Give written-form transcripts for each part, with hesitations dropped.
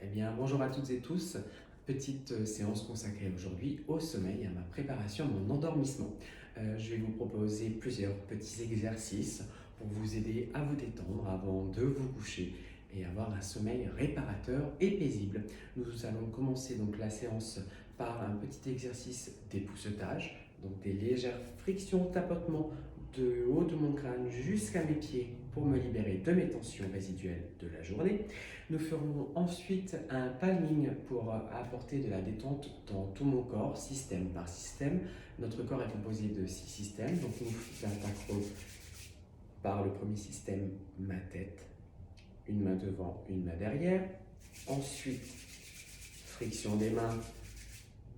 Eh bien, bonjour à toutes et tous. Petite séance consacrée aujourd'hui au sommeil et à ma préparation à mon endormissement. Je vais vous proposer plusieurs petits exercices pour vous aider à vous détendre avant de vous coucher et avoir un sommeil réparateur et paisible. Nous allons commencer donc la séance par un petit exercice d'époussetage, donc des légères frictions, tapotements de haut de mon crâne jusqu'à mes pieds pour me libérer de mes tensions résiduelles de la journée. Nous ferons ensuite un palming pour apporter de la détente dans tout mon corps, système par système. Notre corps est composé de 6 systèmes, donc nous attaquerons par le premier système, ma tête, une main devant, une main derrière. Ensuite, friction des mains,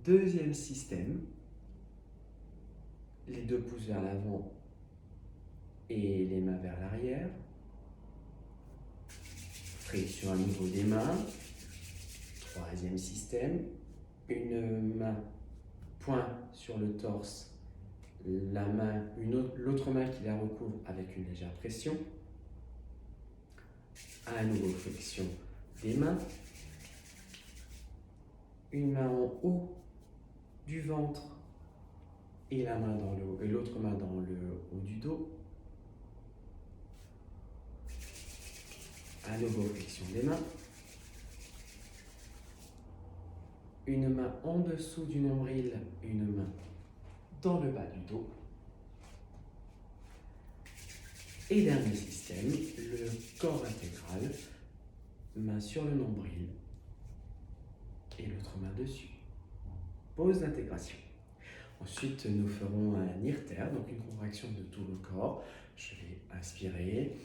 deuxième système, les deux pouces vers l'avant et les mains vers l'arrière. Friction à niveau des mains, troisième système, une main point sur le torse, l'autre main qui la recouvre avec une légère pression. À nouveau flexion des mains, une main en haut du ventre et l'autre main dans le haut du dos. À nouveau flexion des mains. Une main en dessous du nombril, une main dans le bas du dos. Et dernier système, le corps intégral, main sur le nombril et l'autre main dessus. Pause d'intégration. Ensuite, nous ferons un IRTER, donc une contraction de tout le corps. Je vais inspirer,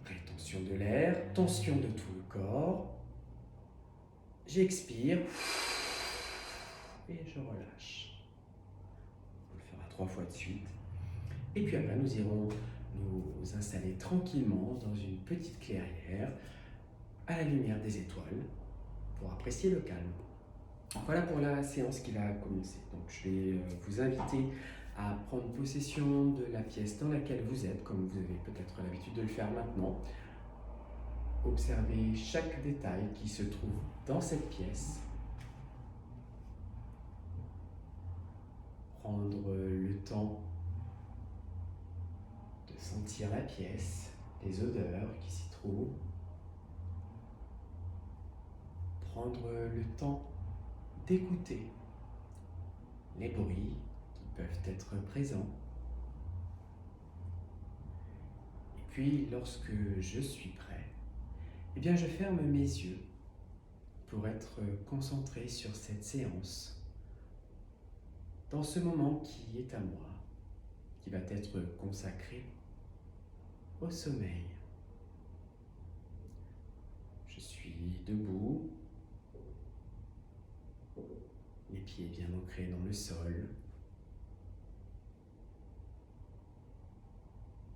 rétention de l'air, tension de tout le corps. J'expire et je relâche. On le fera 3 fois de suite. Et puis après, nous irons nous installer tranquillement dans une petite clairière à la lumière des étoiles pour apprécier le calme. Voilà pour la séance qui va commencer. Donc je vais vous inviter à prendre possession de la pièce dans laquelle vous êtes, comme vous avez peut-être l'habitude de le faire maintenant. Observez chaque détail qui se trouve dans cette pièce. Prendre le temps de sentir la pièce, les odeurs qui s'y trouvent. Prendre le temps d'écouter les bruits qui peuvent être présents. Et puis, lorsque je suis prêt, eh bien, je ferme mes yeux pour être concentré sur cette séance, dans ce moment qui est à moi, qui va être consacré au sommeil. Je suis debout, les pieds bien ancrés dans le sol,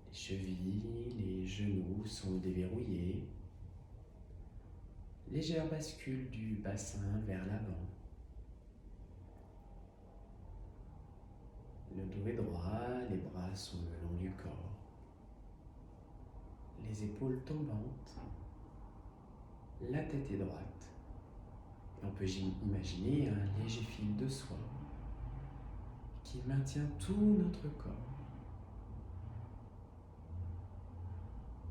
les chevilles, les genoux sont déverrouillés, légère bascule du bassin vers l'avant. Le dos est droit, les bras sont le long du corps, les épaules tombantes, la tête est droite. On peut imaginer un léger fil de soie qui maintient tout notre corps.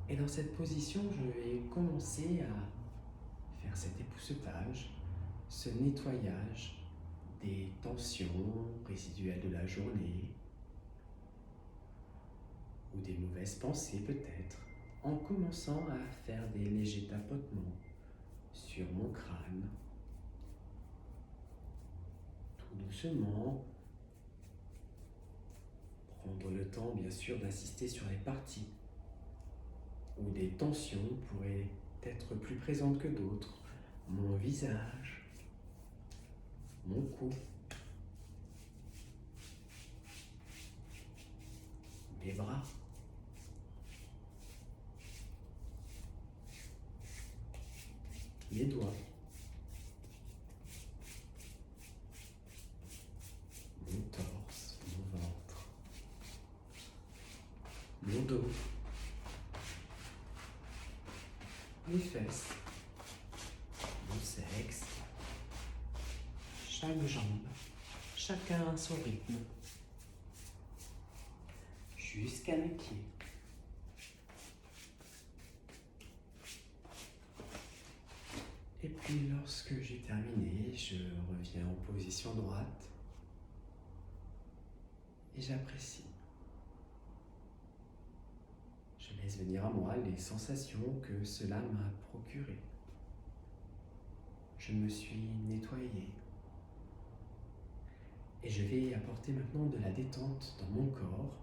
Et dans cette position, je vais commencer à faire cet époussetage, ce nettoyage des tensions résiduelles de la journée ou des mauvaises pensées peut-être, en commençant à faire des légers tapotements sur mon crâne, tout doucement. Prendre le temps bien sûr d'assister sur les parties où des tensions pourraient être plus présentes que d'autres, mon visage, mon cou, mes bras, mes doigts, mon torse, mon ventre, mon dos, mes fesses, mon sexe, chaque jambe, chacun à son rythme, jusqu'à mes pieds. Et puis lorsque j'ai terminé, je reviens en position droite et j'apprécie. Je laisse venir à moi les sensations que cela m'a procurées. Je me suis nettoyé. Et je vais apporter maintenant de la détente dans mon corps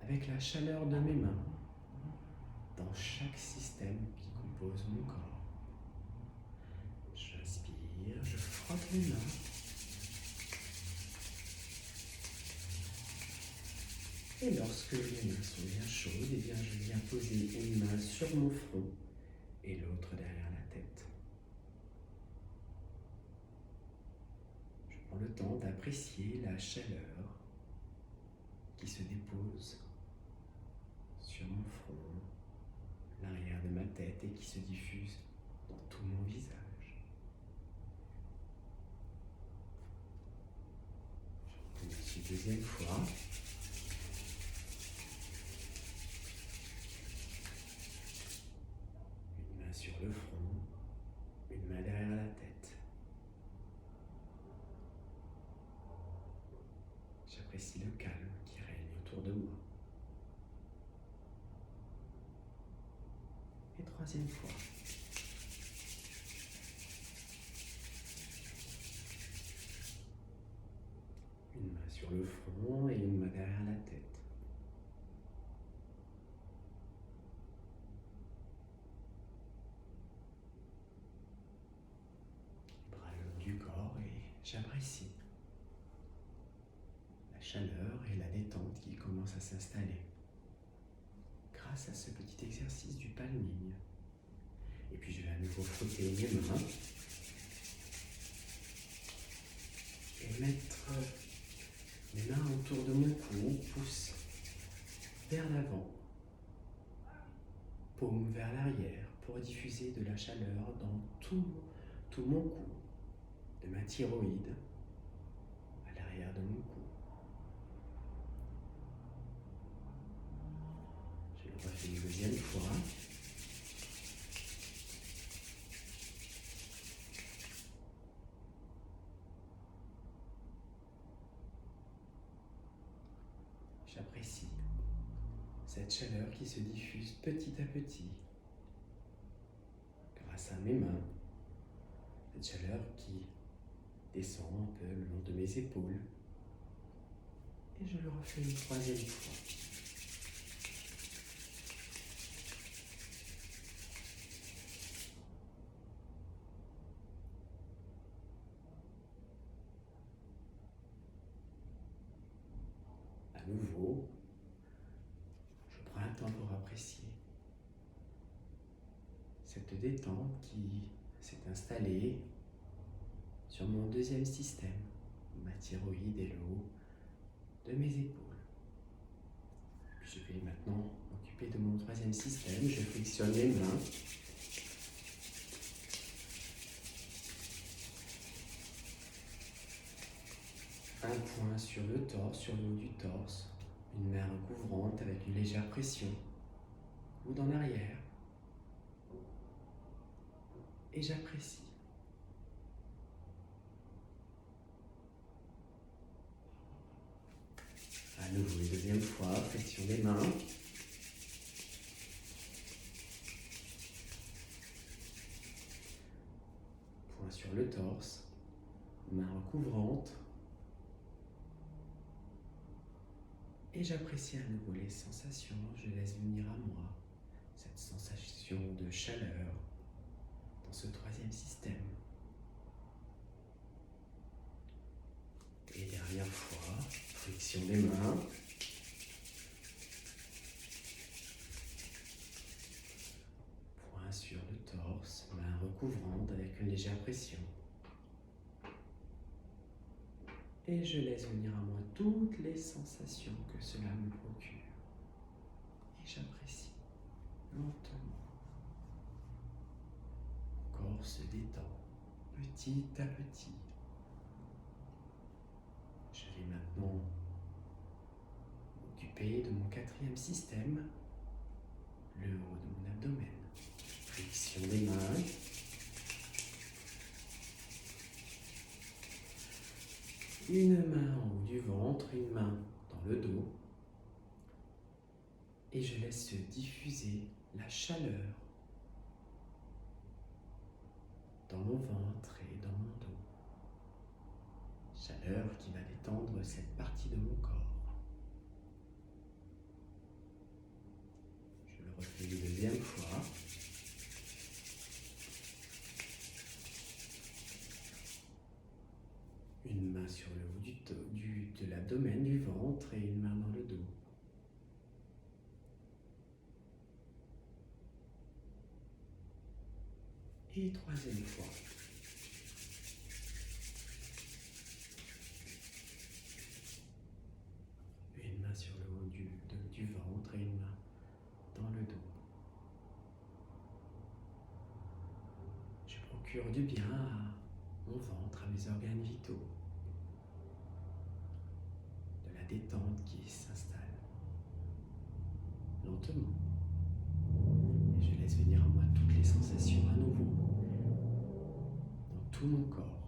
avec la chaleur de mes mains dans chaque système qui compose mon corps. J'inspire, je frotte mes mains. Et lorsque mes mains sont bien chaudes, eh bien, je viens poser une main sur mon front et l'autre derrière la tête. Je prends le temps d'apprécier la chaleur qui se dépose sur mon front, l'arrière de ma tête et qui se diffuse dans tout mon visage. Je recommence une deuxième fois. Une main sur le front, une main derrière la tête. J'apprécie le calme qui règne autour de moi. Et troisième fois. Une main sur le front et une main derrière la tête. Bras le long du corps et j'apprécie la chaleur et la détente qui commencent à s'installer grâce à ce petit exercice du palming. Et puis je vais à nouveau frotter mes mains et mettre mes mains autour de mon cou, pouce vers l'avant, paume vers l'arrière pour diffuser de la chaleur dans tout mon cou, de ma thyroïde à l'arrière de mon cou. Je le refais une deuxième fois. J'apprécie cette chaleur qui se diffuse petit à petit grâce à mes mains, cette chaleur qui descend un peu le long de mes épaules. Et je le refais une troisième fois. À nouveau, je prends un temps pour apprécier cette détente qui s'est installée sur mon deuxième système, ma thyroïde et le haut de mes épaules. Je vais maintenant m'occuper de mon troisième système. Je frictionne les mains. Un point sur le torse, sur le haut du torse, une main recouvrante avec une légère pression, ou dans l'arrière. Et j'apprécie. À nouveau, une deuxième fois, flexion des mains. Point sur le torse, main recouvrante. Et j'apprécie à nouveau les sensations, je laisse venir à moi cette sensation de chaleur dans ce troisième système. Et dernière fois, friction des mains. Point sur le torse, main recouvrante avec une légère pression. Et je laisse venir à moi toutes les sensations que cela me procure. Et j'apprécie lentement. Encore corps se détend petit à petit. Je vais maintenant m'occuper de mon quatrième système, le haut de mon abdomen. Flexion des mains. Une main en haut du ventre, une main dans le dos. Et je laisse diffuser la chaleur dans mon ventre et dans mon dos. Chaleur qui va détendre cette partie de mon corps. Je le refais une deuxième fois. Une main sur le haut de l'abdomen, du ventre et une main dans le dos. Et troisième fois. Une main sur le haut du ventre et une main dans le dos. Je procure du bien à mon ventre, à mes organes vitaux. De la détente qui s'installe lentement. Et je laisse venir à moi toutes les sensations à nouveau dans tout mon corps.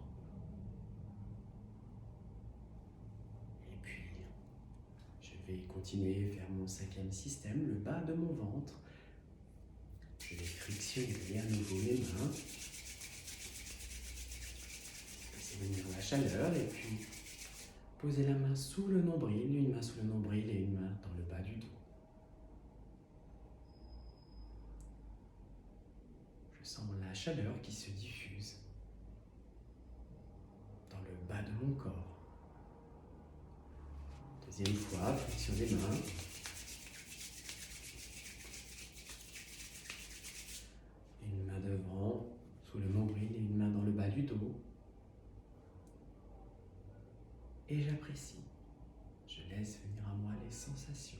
Et puis, je vais continuer vers mon cinquième système, le bas de mon ventre. Je vais frictionner à nouveau les mains. Laisser venir la chaleur et puis poser la main sous le nombril, une main sous le nombril et une main dans le bas du dos. Je sens la chaleur qui se diffuse dans le bas de mon corps. Deuxième fois, flexion des mains. Une main devant, sous le nombril et une main dans le bas du dos. Et j'apprécie. Je laisse venir à moi les sensations.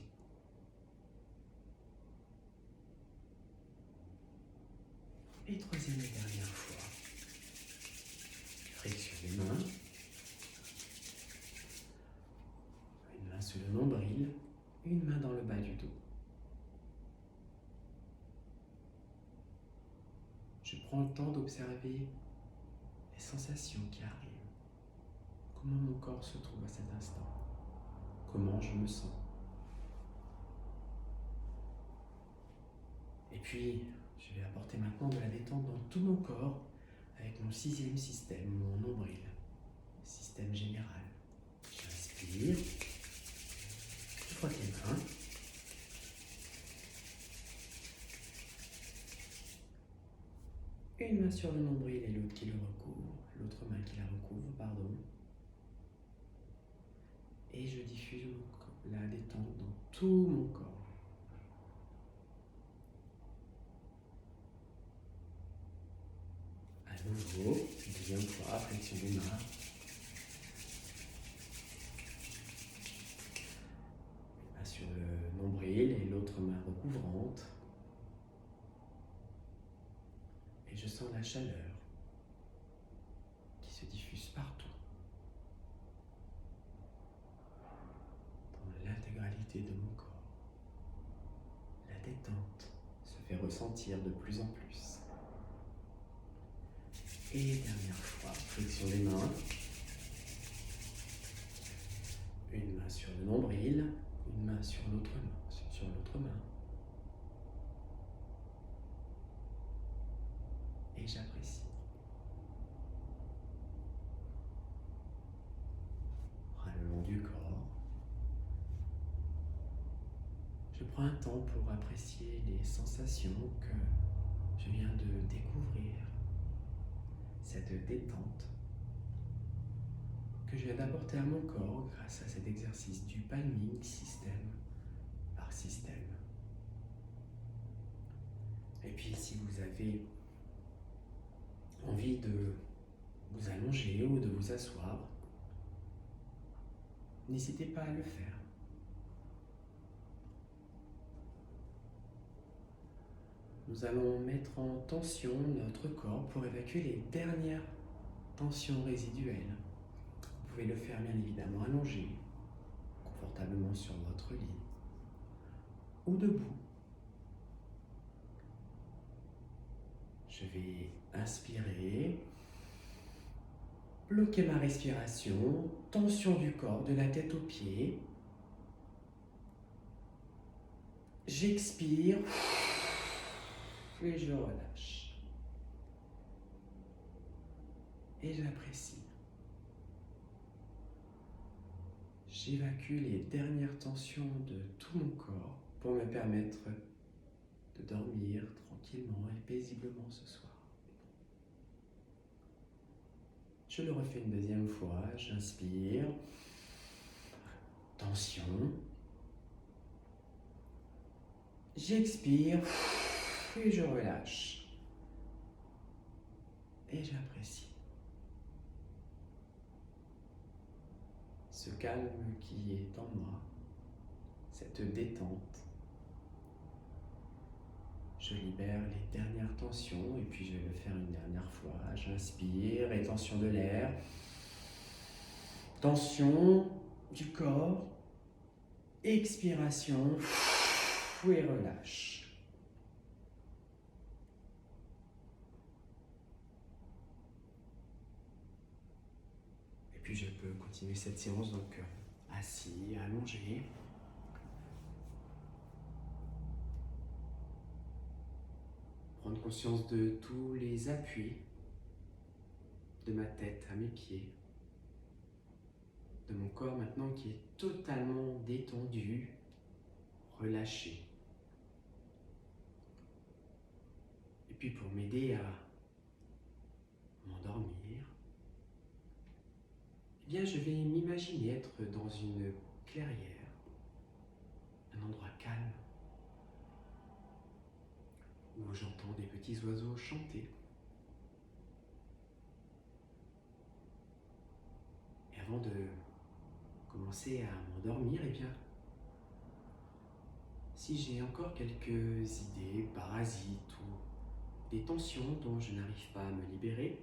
Et troisième et dernière fois. Flexion des mains. Une main sous le nombril, une main dans le bas du dos. Je prends le temps d'observer les sensations qui arrivent. Comment mon corps se trouve à cet instant? Comment je me sens? Et puis, je vais apporter maintenant de la détente dans tout mon corps avec mon sixième système, mon nombril, système général. J'inspire, je frotte les mains. Une main sur le nombril et l'autre qui le recouvre, l'autre main qui la recouvre, pardon. Et je diffuse la détente dans tout mon corps. À nouveau, deuxième fois, flexion des mains. Une main sur le nombril et l'autre main recouvrante. Et je sens la chaleur qui se diffuse partout. Dans l'intégralité de mon corps. La détente se fait ressentir de plus en plus. Et dernière fois, flexion des mains. Une main sur le nombril, une main sur l'autre main. Et j'apprécie. Bras le long du corps. Je prends un temps pour apprécier les sensations que je viens de découvrir. Cette détente que je viens d'apporter à mon corps grâce à cet exercice du palming système par système. Et puis si vous avez envie de vous allonger ou de vous asseoir, n'hésitez pas à le faire. Nous allons mettre en tension notre corps pour évacuer les dernières tensions résiduelles. Vous pouvez le faire bien évidemment allongé, confortablement sur votre lit ou debout. Je vais inspirer, bloquer ma respiration, tension du corps de la tête aux pieds. J'expire et je relâche. Et j'apprécie. J'évacue les dernières tensions de tout mon corps pour me permettre de dormir tranquillement et paisiblement ce soir. Je le refais une deuxième fois, j'inspire, tension, j'expire et je relâche et j'apprécie. Ce calme qui est en moi, cette détente. Je libère les dernières tensions et puis je vais le faire une dernière fois. J'inspire, rétention de l'air, tension du corps, expiration et relâche. Et puis je peux continuer cette séance donc assis, allongé. Prendre conscience de tous les appuis de ma tête à mes pieds, de mon corps maintenant qui est totalement détendu, relâché. Et puis pour m'aider à m'endormir, eh bien je vais m'imaginer être dans une clairière, un endroit calme, où j'entends des petits oiseaux chanter. Et avant de commencer à m'endormir, eh bien, si j'ai encore quelques idées parasites ou des tensions dont je n'arrive pas à me libérer,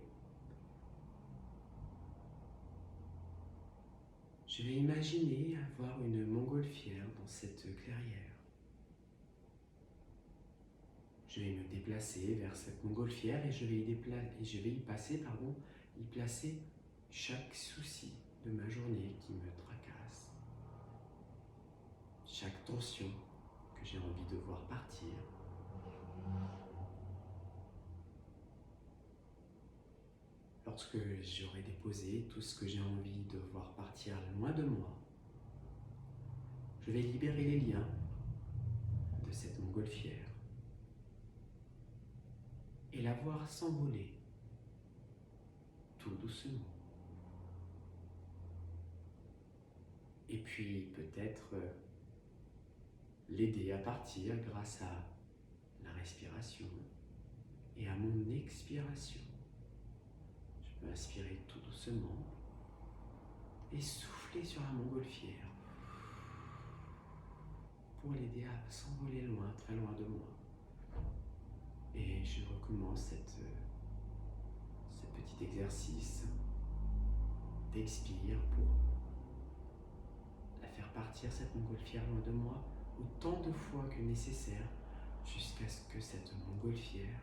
je vais imaginer avoir une montgolfière dans cette clairière. Je vais me déplacer vers cette montgolfière et je vais y placer chaque souci de ma journée qui me tracasse, chaque tension que j'ai envie de voir partir. Lorsque j'aurai déposé tout ce que j'ai envie de voir partir loin de moi, je vais libérer les liens de cette montgolfière et la voir s'envoler tout doucement. Et puis peut-être l'aider à partir grâce à la respiration et à mon expiration. Je peux inspirer tout doucement et souffler sur la montgolfière pour l'aider à s'envoler loin, très loin de moi. Et je recommence ce petit exercice d'expire pour la faire partir, cette montgolfière, loin de moi, autant de fois que nécessaire, jusqu'à ce que cette montgolfière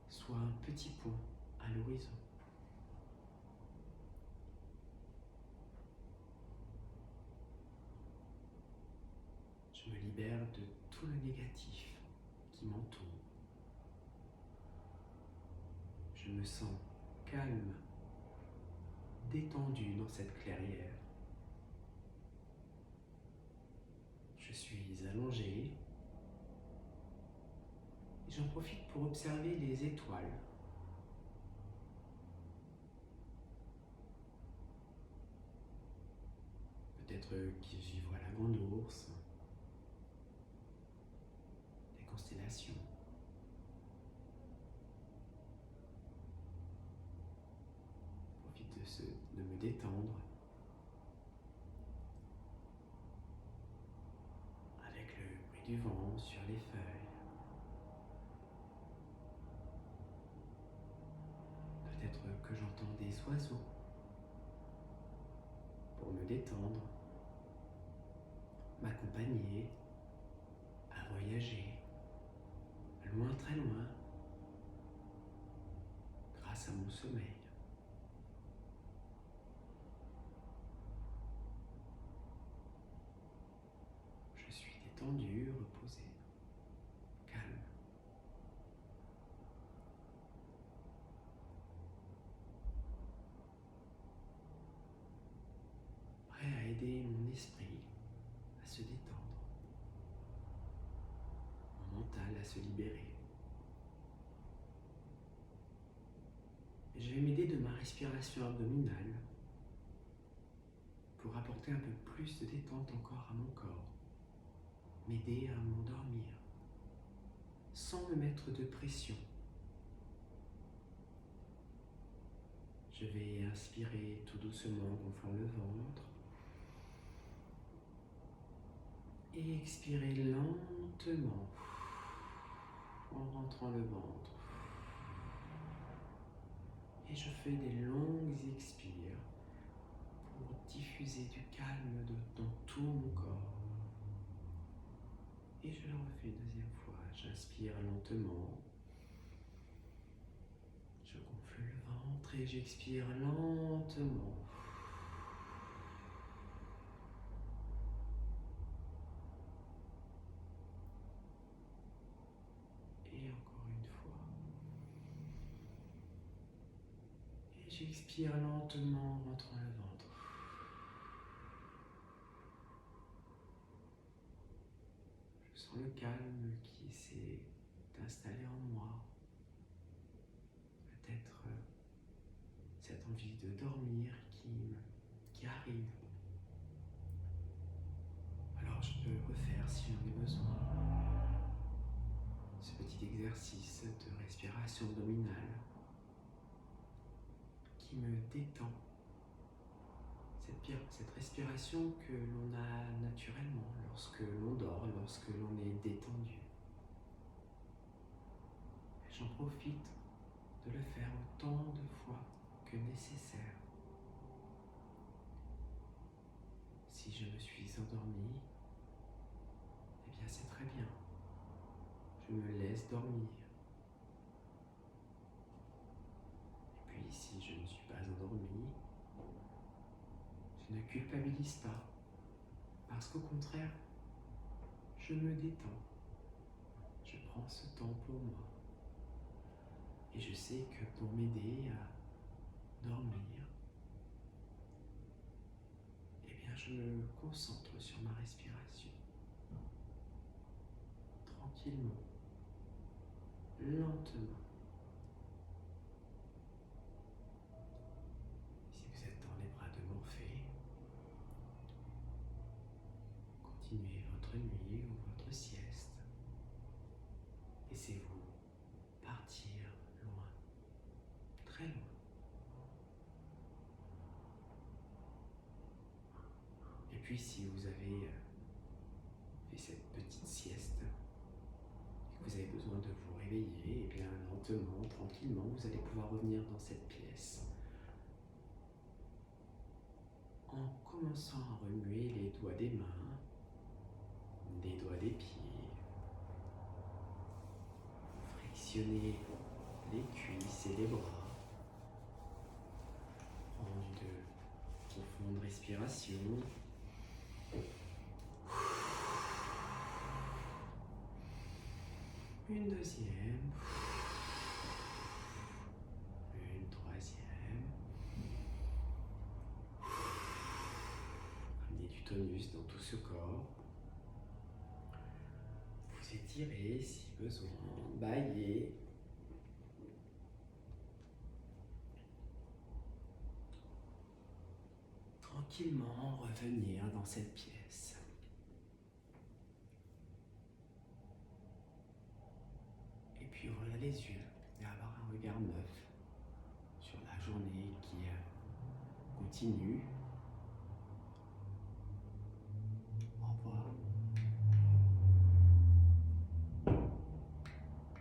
soit un petit point à l'horizon. Je me libère de tout le négatif qui m'entoure. Je me sens calme, détendu dans cette clairière. Je suis allongé et j'en profite pour observer les étoiles. Peut-être que j'y vois la grande ours, les constellations. Je profite de me détendre avec le bruit du vent sur les feuilles. oiseaux pour me détendre, m'accompagner à voyager loin, très loin, grâce à mon sommeil. Je suis détendu, reposé, calme. Prêt à aider mon esprit à se détendre, mon mental à se libérer. Et je vais m'aider de ma respiration abdominale pour apporter un peu plus de détente encore à mon corps, m'aider à m'endormir sans me mettre de pression. Je vais inspirer tout doucement en gonflant le ventre et expirer lentement en rentrant le ventre. Et je fais des longues expires pour diffuser du calme dans tout mon corps. Et je le refais une deuxième fois. J'inspire lentement. Je gonfle le ventre et j'expire lentement. Et encore une fois. Et j'expire lentement en rentrant le ventre. Je sens le calme qui s'est installé en moi. Peut-être cette envie de dormir qui arrive. Alors je peux refaire, si j'en ai besoin, ce petit exercice de respiration abdominale qui me détend. Cette respiration que l'on a naturellement lorsque l'on dort, lorsque l'on est détendu. J'en profite de le faire autant de fois que nécessaire. Si je me suis endormi, eh bien c'est très bien. Je me laisse dormir. Et puis si je ne suis pas endormi, je ne culpabilise pas. Parce qu'au contraire, je me détends. Je prends ce temps pour moi. Et je sais que pour m'aider à dormir, eh bien je me concentre sur ma respiration. Tranquillement, lentement. Si vous êtes dans les bras de Morphée, continuez votre nuit ou votre sieste. Laissez-vous partir loin, très loin. Et puis si vous avez fait cette petite sieste et que vous avez besoin de vous réveiller, et bien lentement, tranquillement, vous allez pouvoir revenir dans cette pièce en commençant à remuer les doigts des mains, les doigts des pieds, frictionner les cuisses et les bras, prendre une profonde respiration. Une deuxième, une troisième. Amenez du tonus dans tout ce corps. Vous étirez si besoin, baillez. Tranquillement revenir dans cette pièce. Et puis ouvrir les yeux et avoir un regard neuf sur la journée qui continue.